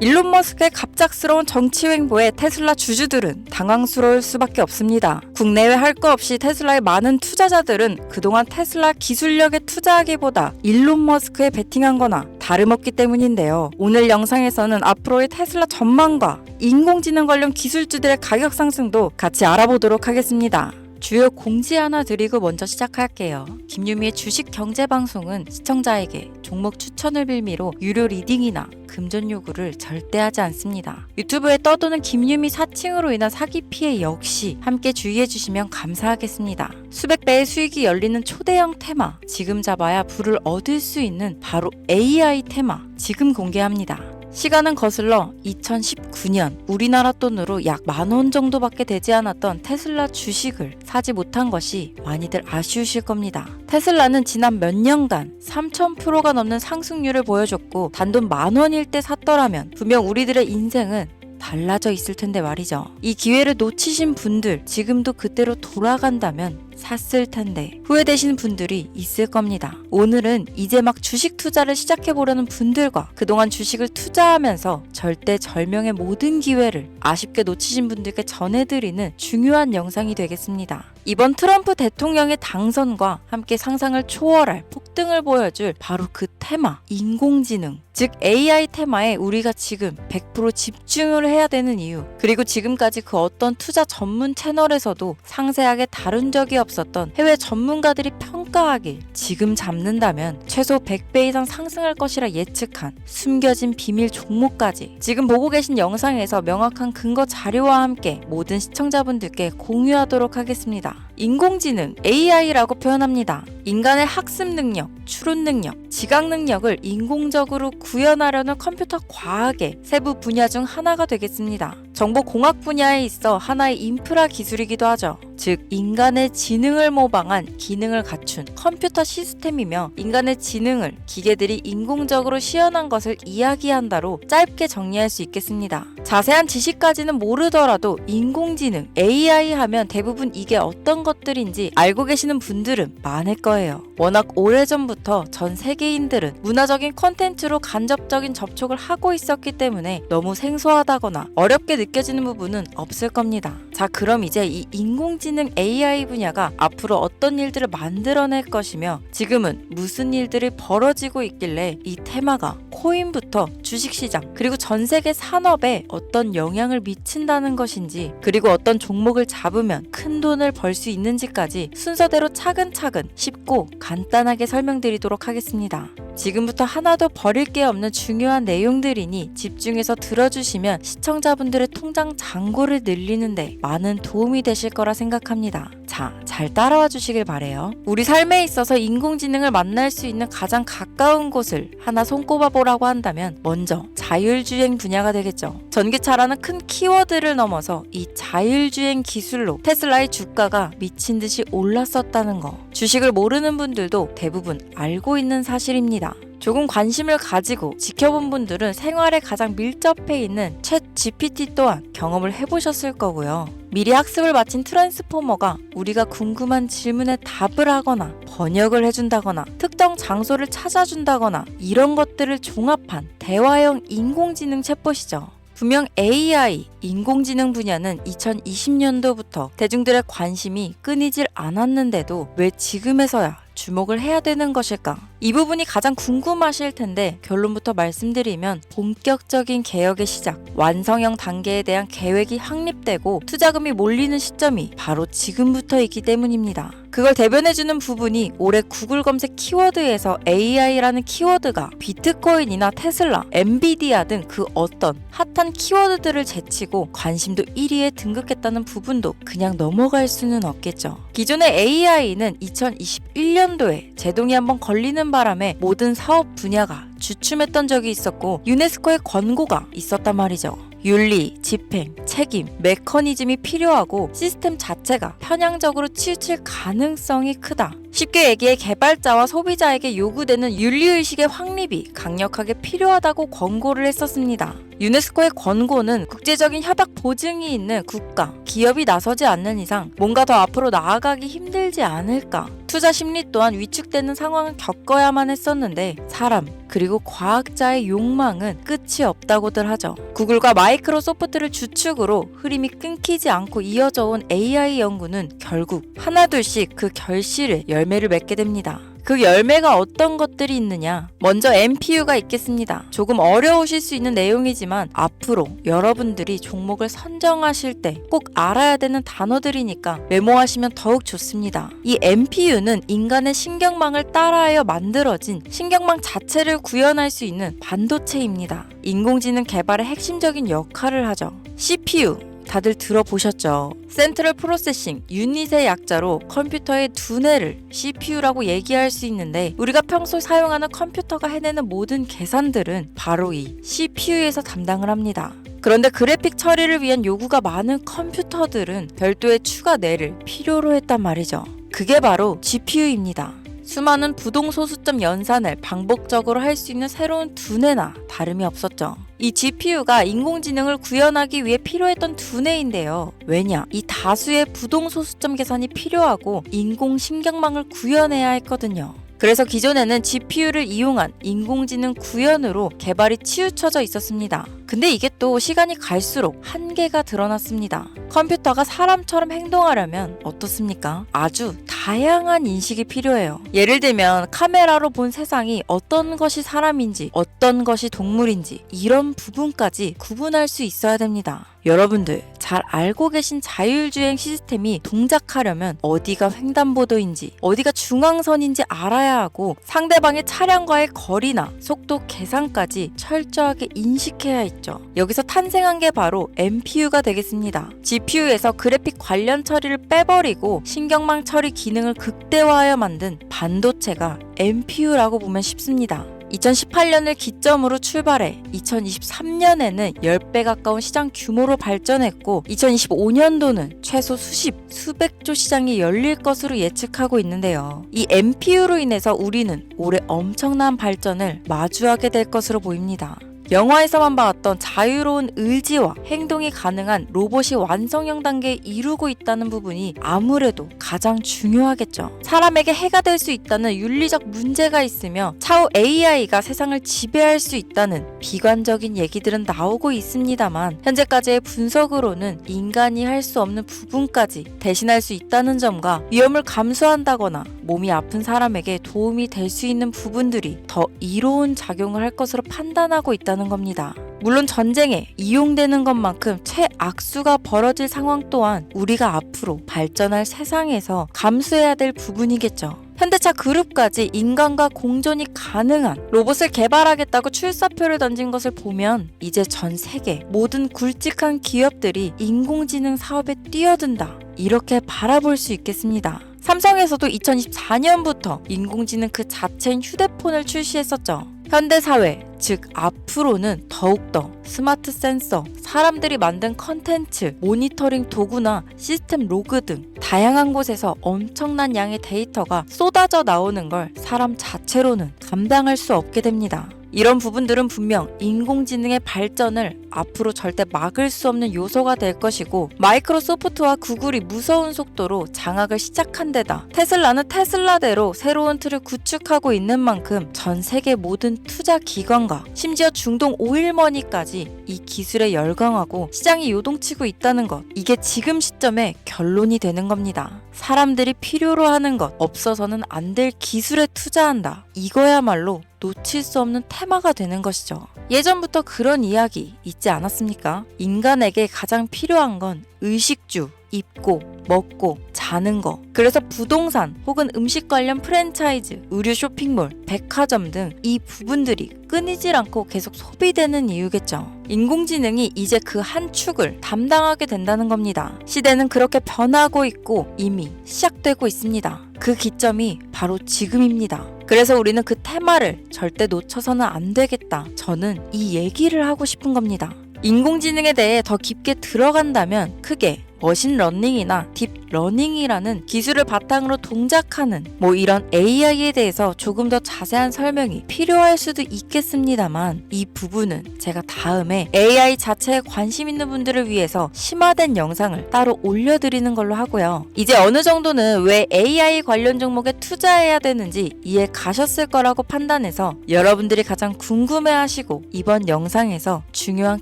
일론 머스크의 갑작스러운 정치 횡보에 테슬라 주주들은 당황스러울 수밖에 없습니다. 국내외 할 거 없이 테슬라의 많은 투자자들은 그동안 테슬라 기술력에 투자하기보다 일론 머스크에 베팅한 거나 다름없기 때문인데요. 오늘 영상에서는 앞으로의 테슬라 전망과 인공지능 관련 기술주들의 가격 상승도 같이 알아보도록 하겠습니다. 주요 공지 하나 드리고 먼저 시작할게요. 김유미의 주식 경제 방송은 시청자에게 종목 추천을 빌미로 유료 리딩이나 금전 요구를 절대 하지 않습니다. 유튜브에 떠도는 김유미 사칭으로 인한 사기 피해 역시 함께 주의해 주시면 감사하겠습니다. 수백 배의 수익이 열리는 초대형 테마, 지금 잡아야 부를 얻을 수 있는 바로 AI 테마, 지금 공개합니다. 시간은 거슬러 2019년 우리나라 돈으로 약 10,000원 정도밖에 되지 않았던 테슬라 주식을 사지 못한 것이 많이들 아쉬우실 겁니다. 테슬라는 지난 몇 년간 3000%가 넘는 상승률을 보여줬고 단돈 10,000원일 때 샀더라면 분명 우리들의 인생은 달라져 있을 텐데 말이죠. 이 기회를 놓치신 분들, 지금도 그때로 돌아간다면 샀을 텐데 후회되시는 분들이 있을 겁니다. 오늘은 이제 막 주식 투자를 시작해보려는 분들과 그동안 주식을 투자하면서 절대절명의 모든 기회를 아쉽게 놓치신 분들께 전해드리는 중요한 영상이 되겠습니다. 이번 트럼프 대통령의 당선과 함께 상상을 초월할 폭등을 보여줄 바로 그 테마, 인공지능, 즉 AI 테마에 우리가 지금 100% 집중을 해야 되는 이유, 그리고 지금까지 그 어떤 투자 전문 채널에서도 상세하게 다룬 적이 없었던 해외 전문가들이 평가하길 지금 잡는다면 최소 100배 이상 상승할 것이라 예측한 숨겨진 비밀 종목까지 지금 보고 계신 영상에서 명확한 근거 자료와 함께 모든 시청자분들께 공유하도록 하겠습니다. 인공지능, AI라고 표현합니다. 인간의 학습 능력, 추론 능력, 지각 능력을 인공적으로 구현하려는 컴퓨터 과학의 세부 분야 중 하나가 되겠습니다. 정보공학 분야에 있어 하나의 인프라 기술이기도 하죠. 즉 인간의 지능을 모방한 기능을 갖춘 컴퓨터 시스템이며 인간의 지능을 기계들이 인공적으로 시연한 것을 이야기한다로 짧게 정리할 수 있겠습니다. 자세한 지식까지는 모르더라도 인공지능, AI 하면 대부분 이게 어떤 것들인지 알고 계시는 분들은 많을 거예요. 워낙 오래전부터 전 세계인들은 문화적인 콘텐츠로 간접적인 접촉을 하고 있었기 때문에 너무 생소하다거나 어렵게 느껴지는 부분은 없을 겁니다. 자, 그럼 이제 이 인공지능 AI 분야가 앞으로 어떤 일들을 만들어낼 것이며 지금은 무슨 일들이 벌어지고 있길래 이 테마가 코인부터 주식시장 그리고 전 세계 산업에 어떤 영향을 미친다는 것인지, 그리고 어떤 종목을 잡으면 큰 돈을 벌 수 있는지까지 순서대로 차근차근 쉽고 간단하게 설명드리도록 하겠습니다. 지금부터 하나도 버릴 게 없는 중요한 내용들이니 집중해서 들어주시면 시청자분들의 통장 잔고를 늘리는데 많은 도움이 되실 거라 생각합니다. 자, 잘 따라와 주시길 바래요. 우리 삶에 있어서 인공지능을 만날 수 있는 가장 가까운 곳을 하나 손꼽아 보라고 한다면 먼저 자율주행 분야가 되겠죠. 전기차라는 큰 키워드를 넘어서 이 자율주행 기술로 테슬라의 주가가 미친 듯이 올랐었다는 거, 주식을 모르는 분들도 대부분 알고 있는 사실입니다. 조금 관심을 가지고 지켜본 분들은 생활에 가장 밀접해 있는 챗 GPT 또한 경험을 해보셨을 거고요. 미리 학습을 마친 트랜스포머가 우리가 궁금한 질문에 답을 하거나 번역을 해준다거나 특정 장소를 찾아준다거나 이런 것들을 종합한 대화형 인공지능 챗봇이죠. 분명 AI, 인공지능 분야는 2020년도부터 대중들의 관심이 끊이질 않았는데도 왜 지금에서야 주목을 해야 되는 것일까? 이 부분이 가장 궁금하실 텐데 결론부터 말씀드리면 본격적인 개혁의 시작, 완성형 단계에 대한 계획이 확립되고 투자금이 몰리는 시점이 바로 지금부터이기 때문입니다. 그걸 대변해주는 부분이 올해 구글 검색 키워드에서 AI라는 키워드가 비트코인이나 테슬라, 엔비디아 등 그 어떤 핫한 키워드들을 제치고 관심도 1위에 등극했다는 부분도 그냥 넘어갈 수는 없겠죠. 기존의 AI는 2021년도에 제동이 한번 걸리는 바람에 모든 사업 분야가 주춤했던 적이 있었고 유네스코의 권고가 있었단 말이죠. 윤리, 집행, 책임, 메커니즘이 필요하고 시스템 자체가 편향적으로 치우칠 가능성이 크다. 쉽게 얘기해 개발자와 소비자에게 요구되는 윤리의식의 확립이 강력하게 필요하다고 권고를 했었습니다. 유네스코의 권고는 국제적인 협약 보증이 있는 국가, 기업이 나서지 않는 이상 뭔가 더 앞으로 나아가기 힘들지 않을까. 투자 심리 또한 위축되는 상황을 겪어야만 했었는데 사람, 그리고 과학자의 욕망은 끝이 없다고들 하죠. 구글과 마이크로소프트를 주축으로 흐름이 끊기지 않고 이어져 온 AI 연구는 결국 하나둘씩 그 결실에 열매를 맺게 됩니다. 그 열매가 어떤 것들이 있느냐? 먼저 MPU가 있겠습니다. 조금 어려우실 수 있는 내용이지만 앞으로 여러분들이 종목을 선정하실 때 꼭 알아야 되는 단어들이니까 메모하시면 더욱 좋습니다. 이 MPU는 인간의 신경망을 따라하여 만들어진 신경망 자체를 구현할 수 있는 반도체입니다. 인공지능 개발의 핵심적인 역할을 하죠. CPU 다들 들어보셨죠? 센트럴 프로세싱 유닛의 약자로 컴퓨터의 두뇌를 CPU라고 얘기할 수 있는데 우리가 평소 사용하는 컴퓨터가 해내는 모든 계산들은 바로 이 CPU에서 담당을 합니다. 그런데 그래픽 처리를 위한 요구가 많은 컴퓨터들은 별도의 추가 뇌를 필요로 했단 말이죠. 그게 바로 GPU입니다. 수많은 부동 소수점 연산을 반복적으로 할 수 있는 새로운 두뇌나 다름이 없었죠. 이 GPU가 인공지능을 구현하기 위해 필요했던 두뇌인데요. 왜냐? 이 다수의 부동 소수점 계산이 필요하고 인공신경망을 구현해야 했거든요. 그래서 기존에는 GPU를 이용한 인공지능 구현으로 개발이 치우쳐져 있었습니다. 근데 이게 또 시간이 갈수록 한계가 드러났습니다. 컴퓨터가 사람처럼 행동하려면 어떻습니까? 아주 다양한 인식이 필요해요. 예를 들면 카메라로 본 세상이 어떤 것이 사람인지 어떤 것이 동물인지 이런 부분까지 구분할 수 있어야 됩니다. 여러분들 잘 알고 계신 자율주행 시스템이 동작하려면 어디가 횡단보도인지 어디가 중앙선인지 알아야 하고 상대방의 차량과의 거리나 속도 계산까지 철저하게 인식해야 있죠. 여기서 탄생한 게 바로 MPU가 되겠습니다. GPU에서 그래픽 관련 처리를 빼버리고 신경망 처리 기능을 극대화하여 만든 반도체가 MPU라고 보면 쉽습니다. 2018년을 기점으로 출발해 2023년에는 10배 가까운 시장 규모로 발전했고 2025년도는 최소 수백조 시장이 열릴 것으로 예측하고 있는데요. 이 MPU로 인해서 우리는 올해 엄청난 발전을 마주하게 될 것으로 보입니다. 영화에서만 봤던 자유로운 의지와 행동이 가능한 로봇이 완성형 단계에 이루고 있다는 부분이 아무래도 가장 중요하겠죠. 사람에게 해가 될 수 있다는 윤리적 문제가 있으며 차후 AI가 세상을 지배할 수 있다는 비관적인 얘기들은 나오고 있습니다만 현재까지의 분석으로는 인간이 할 수 없는 부분까지 대신할 수 있다는 점과 위험을 감수한다거나 몸이 아픈 사람에게 도움이 될 수 있는 부분들이 더 이로운 작용을 할 것으로 판단하고 있다는 겁니다. 물론 전쟁에 이용되는 것만큼 최악수가 벌어질 상황 또한 우리가 앞으로 발전할 세상에서 감수해야 될 부분이겠죠. 현대차 그룹까지 인간과 공존이 가능한 로봇을 개발하겠다고 출사표를 던진 것을 보면 이제 전 세계 모든 굵직한 기업들이 인공지능 사업에 뛰어든다. 이렇게 바라볼 수 있겠습니다. 삼성에서도 2024년부터 인공지능 그 자체인 휴대폰을 출시했었죠. 현대사회, 즉 앞으로는 더욱더 스마트 센서, 사람들이 만든 컨텐츠, 모니터링 도구나 시스템 로그 등 다양한 곳에서 엄청난 양의 데이터가 쏟아져 나오는 걸 사람 자체로는 감당할 수 없게 됩니다. 이런 부분들은 분명 인공지능의 발전을 앞으로 절대 막을 수 없는 요소가 될 것이고 마이크로소프트와 구글이 무서운 속도로 장악을 시작한 데다 테슬라는 테슬라대로 새로운 틀을 구축하고 있는 만큼 전 세계 모든 투자 기관과 심지어 중동 오일머니까지 이 기술에 열광하고 시장이 요동치고 있다는 것, 이게 지금 시점에 결론이 되는 겁니다. 사람들이 필요로 하는 것, 없어서는 안 될 기술에 투자한다. 이거야말로 놓칠 수 없는 테마가 되는 것이죠. 예전부터 그런 이야기 있지 않았습니까? 인간에게 가장 필요한 건 의식주, 입고, 먹고, 자는 거. 그래서 부동산 혹은 음식 관련 프랜차이즈, 의류 쇼핑몰, 백화점 등 이 부분들이 끊이질 않고 계속 소비되는 이유겠죠. 인공지능이 이제 그 한 축을 담당하게 된다는 겁니다. 시대는 그렇게 변하고 있고 이미 시작되고 있습니다. 그 기점이 바로 지금입니다. 그래서 우리는 그 테마를 절대 놓쳐서는 안 되겠다. 저는 이 얘기를 하고 싶은 겁니다. 인공지능에 대해 더 깊게 들어간다면 크게 머신러닝이나 딥러닝 러닝이라는 기술을 바탕으로 동작하는 이런 AI에 대해서 조금 더 자세한 설명이 필요할 수도 있겠습니다만, 이 부분은 제가 다음에 AI 자체에 관심 있는 분들을 위해서 심화된 영상을 따로 올려드리는 걸로 하고요. 이제 어느 정도는 왜 AI 관련 종목에 투자해야 되는지 이해 가셨을 거라고 판단해서 여러분들이 가장 궁금해하시고 이번 영상에서 중요한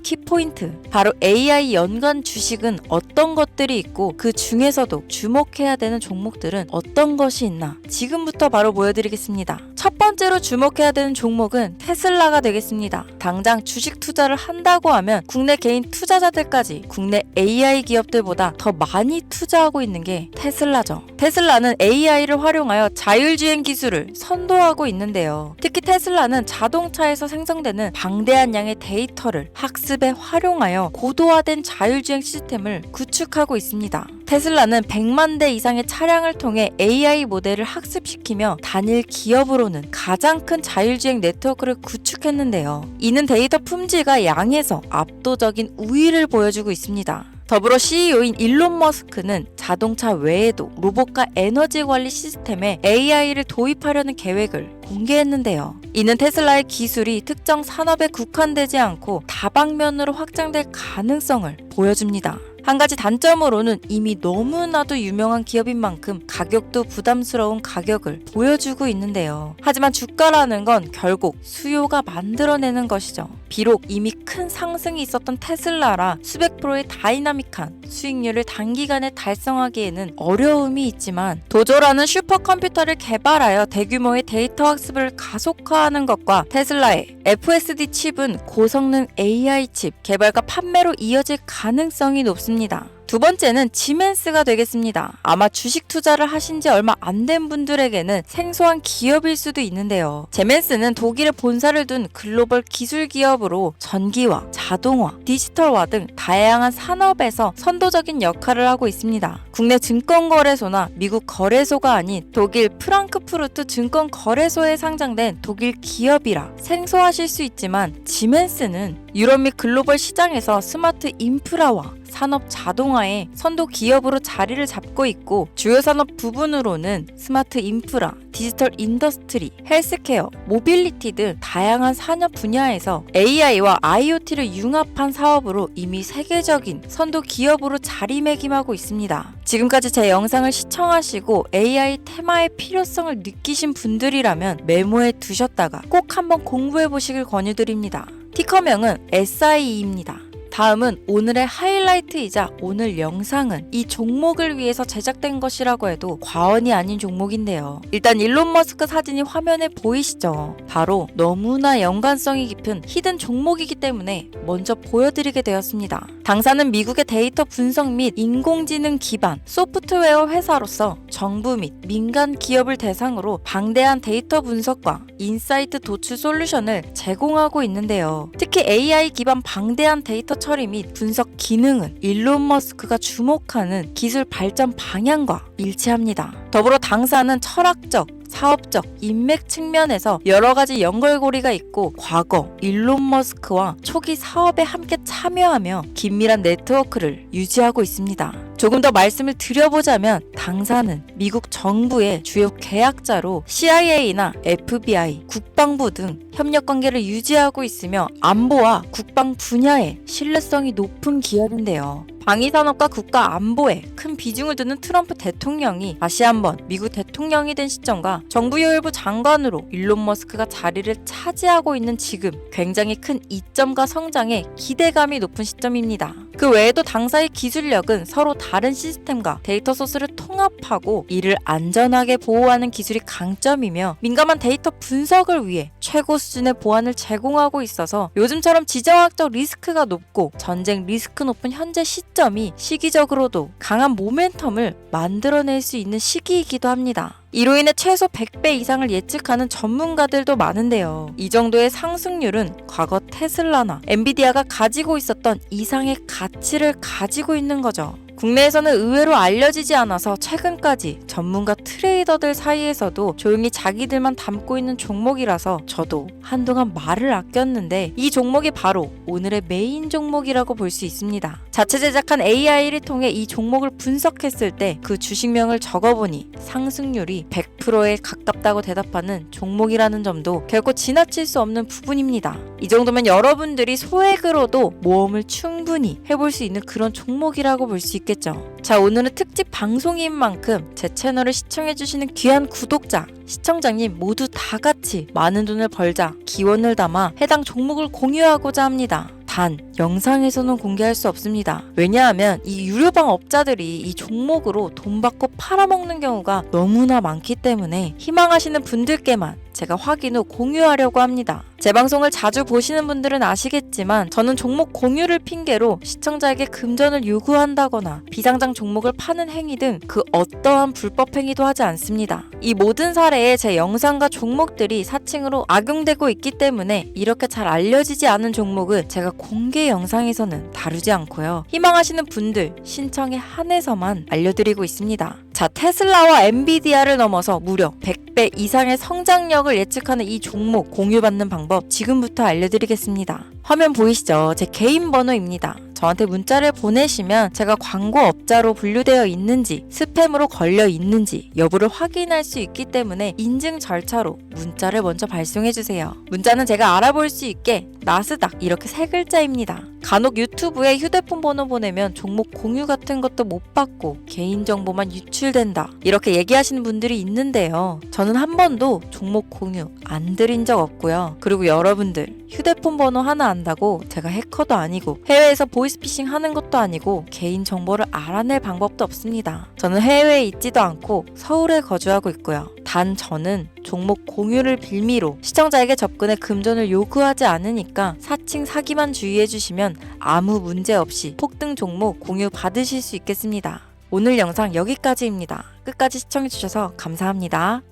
키포인트, 바로 AI 연관 주식은 어떤 것들이 있고 그 중에서도 주목해야 되는 종목들은 어떤 것이 있나 지금부터 바로 보여드리겠습니다. 첫 번째로 주목해야 되는 종목은 테슬라가 되겠습니다. 당장 주식 투자를 한다고 하면 국내 개인 투자자들까지 국내 AI 기업들보다 더 많이 투자하고 있는 게 테슬라죠. 테슬라는 AI를 활용하여 자율주행 기술을 선도하고 있는데요. 특히 테슬라는 자동차에서 생성되는 방대한 양의 데이터를 학습에 활용하여 고도화된 자율주행 시스템을 구축하고 있습니다. 테슬라는 100만 대 이상의 차량을 통해 AI 모델을 학습시키며 단일 기업으로는 가장 큰 자율주행 네트워크를 구축했는데요. 이는 데이터 품질과 양에서 압도적인 우위를 보여주고 있습니다. 더불어 CEO인 일론 머스크는 자동차 외에도 로봇과 에너지 관리 시스템에 AI를 도입하려는 계획을 공개했는데요. 이는 테슬라의 기술이 특정 산업에 국한되지 않고 다방면으로 확장될 가능성을 보여줍니다. 한 가지 단점으로는 이미 너무나도 유명한 기업인 만큼 가격도 부담스러운 가격을 보여주고 있는데요. 하지만 주가라는 건 결국 수요가 만들어내는 것이죠. 비록 이미 큰 상승이 있었던 테슬라라 수백 프로의 다이나믹한 수익률을 단기간에 달성하기에는 어려움이 있지만, 도조라는 슈퍼컴퓨터를 개발하여 대규모의 데이터 학습을 가속화하는 것과 테슬라의 FSD 칩은 고성능 AI 칩 개발과 판매로 이어질 가능성이 높습니다. 두 번째는 지멘스가 되겠습니다. 아마 주식 투자를 하신 지 얼마 안 된 분들에게는 생소한 기업일 수도 있는데요. 지멘스는 독일에 본사를 둔 글로벌 기술 기업으로 전기화, 자동화, 디지털화 등 다양한 산업에서 선도적인 역할을 하고 있습니다. 국내 증권거래소나 미국 거래소가 아닌 독일 프랑크푸르트 증권거래소에 상장된 독일 기업이라 생소하실 수 있지만, 지멘스는 유럽 및 글로벌 시장에서 스마트 인프라와 산업 자동화의 선도 기업으로 자리를 잡고 있고, 주요 산업 부분으로는 스마트 인프라, 디지털 인더스트리, 헬스케어, 모빌리티 등 다양한 산업 분야에서 AI와 IoT를 융합한 사업으로 이미 세계적인 선도 기업으로 자리매김하고 있습니다. 지금까지 제 영상을 시청하시고 AI 테마의 필요성을 느끼신 분들이라면 메모해 두셨다가 꼭 한번 공부해 보시길 권유드립니다. 티커명은 SIE입니다. 다음은 오늘의 하이라이트이자 오늘 영상은 이 종목을 위해서 제작된 것이라고 해도 과언이 아닌 종목인데요. 일단 일론 머스크 사진이 화면에 보이시죠? 바로 너무나 연관성이 깊은 히든 종목이기 때문에 먼저 보여드리게 되었습니다. 당사는 미국의 데이터 분석 및 인공지능 기반 소프트웨어 회사로서 정부 및 민간 기업을 대상으로 방대한 데이터 분석과 인사이트 도출 솔루션을 제공하고 있는데요. 특히 AI 기반 방대한 데이터 처리 및 분석 기능은 일론 머스크가 주목하는 기술 발전 방향과 일치합니다. 더불어 당사는 철학적, 사업적, 인맥 측면에서 여러 가지 연결고리가 있고, 과거 일론 머스크와 초기 사업에 함께 참여하며 긴밀한 네트워크를 유지하고 있습니다. 조금 더 말씀을 드려보자면, 당사는 미국 정부의 주요 계약자로 CIA나 FBI, 국방부 등 협력 관계를 유지하고 있으며 안보와 국방 분야에 신뢰성이 높은 기업인데요. 방위산업과 국가 안보에 큰 비중을 두는 트럼프 대통령이 다시 한번 미국 대통령이 된 시점과 정부요 일부 장관으로 일론 머스크가 자리를 차지하고 있는 지금 굉장히 큰 이점과 성장에 기대감이 높은 시점입니다. 그 외에도 당사의 기술력은 서로 다른 시스템과 데이터 소스를 통합하고 이를 안전하게 보호하는 기술이 강점이며, 민감한 데이터 분석을 위해 최고 수준의 보안을 제공하고 있어서 요즘처럼 지정학적 리스크가 높고 전쟁 리스크 높은 현재 시점이 시기적으로도 강한 모멘텀을 만들어낼 수 있는 시기이기도 합니다. 이로 인해 최소 100배 이상을 예측하는 전문가들도 많은데요. 이 정도의 상승률은 과거 테슬라나 엔비디아가 가지고 있었던 이상의 가치를 가지고 있는 거죠. 국내에서는 의외로 알려지지 않아서 최근까지 전문가 트레이더들 사이에서도 조용히 자기들만 담고 있는 종목이라서 저도 한동안 말을 아꼈는데 이 종목이 바로 오늘의 메인 종목이라고 볼 수 있습니다. 자체 제작한 AI를 통해 이 종목을 분석했을 때 그 주식명을 적어보니 상승률이 100%에 가깝다고 대답하는 종목이라는 점도 결코 지나칠 수 없는 부분입니다. 이 정도면 여러분들이 소액으로도 모험을 충분히 해볼 수 있는 그런 종목이라고 볼 수 있겠죠. 자, 오늘은 특집 방송인 만큼 제 채널을 시청해주시는 귀한 구독자, 시청자님 모두 다 같이 많은 돈을 벌자 기원을 담아 해당 종목을 공유하고자 합니다. 단 영상에서는 공개할 수 없습니다. 왜냐하면 이 유료방 업자들이 이 종목으로 돈 받고 팔아먹는 경우가 너무나 많기 때문에 희망하시는 분들께만 제가 확인 후 공유하려고 합니다. 제 방송을 자주 보시는 분들은 아시겠지만 저는 종목 공유를 핑계로 시청자에게 금전을 요구한다거나 비상장 종목을 파는 행위 등 그 어떠한 불법 행위도 하지 않습니다. 이 모든 사례에 제 영상과 종목들이 사칭으로 악용되고 있기 때문에 이렇게 잘 알려지지 않은 종목은 제가 공개 영상에서는 다루지 않고요. 희망하시는 분들 신청에 한해서만 알려드리고 있습니다. 자, 테슬라와 엔비디아를 넘어서 무려 100배 이상의 성장력을 예측하는 이 종목 공유받는 방법 지금부터 알려드리겠습니다. 화면 보이시죠? 제 개인 번호입니다. 저한테 문자를 보내시면 제가 광고업자로 분류되어 있는지 스팸으로 걸려 있는지 여부를 확인할 수 있기 때문에 인증 절차로 문자를 먼저 발송해주세요. 문자는 제가 알아볼 수 있게 나스닥 이렇게 세 글자입니다. 간혹 유튜브에 휴대폰 번호 보내면 종목 공유 같은 것도 못 받고 개인정보만 유출된다 이렇게 얘기하시는 분들이 있는데요. 저는 한 번도 종목 공유 안 드린 적 없고요. 그리고 여러분들 휴대폰 번호 하나 안다고 제가 해커도 아니고 해외에서 보이스피싱 하는 것도 아니고 개인정보를 알아낼 방법도 없습니다. 저는 해외에 있지도 않고 서울에 거주하고 있고요. 단 저는 종목 공유를 빌미로 시청자에게 접근해 금전을 요구하지 않으니까 사칭 사기만 주의해주시면 아무 문제 없이 폭등 종목 공유 받으실 수 있겠습니다. 오늘 영상 여기까지입니다. 끝까지 시청해주셔서 감사합니다.